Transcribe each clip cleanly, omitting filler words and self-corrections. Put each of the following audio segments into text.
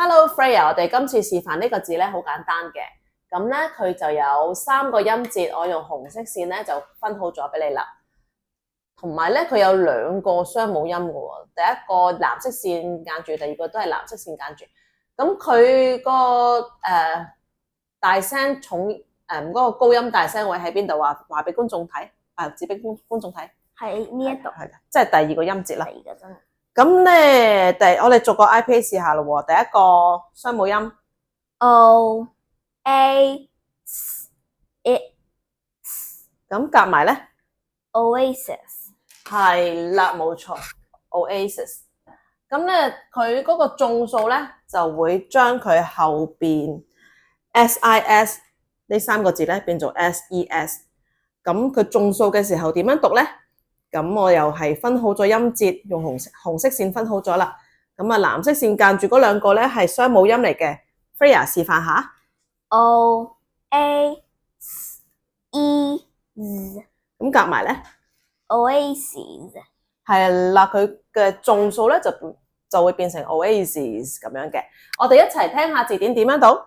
Hello Freya，我哋今次示範呢個字咧好簡單嘅，咁咧佢就有3個音節，我用紅色線咧就分好咗俾你啦。同埋咧佢有2個雙母音嘅喎，第一個藍色線間住，第二個都係藍色線間住。咁佢個大聲重嗰個高音大聲位喺邊度啊？話俾觀眾睇，指俾觀眾睇。喺呢一度，係即係第2個音節啦。嚟嘅真係。咁咧，我哋逐個 IPA 試下咯喎。第一個雙母音 O A S I S， 咁夾埋咧 Oasis 係啦，冇錯 Oasis。咁咧佢嗰個眾數咧就會將佢後邊 SIS 呢3個字咧變做 SES。咁佢眾數嘅時候點樣讀咧？咁我又係分好咗音節，用紅色線分好咗啦。咁啊藍色線間住嗰2個咧係雙母音嚟嘅。Freya 示範下 O A S E Z， 咁夾埋咧 Oasis 係啦，佢嘅眾數咧就會變成 Oasis 咁樣嘅。我哋一齊聽下字典點樣讀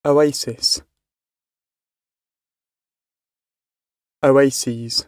Oasis, Oases.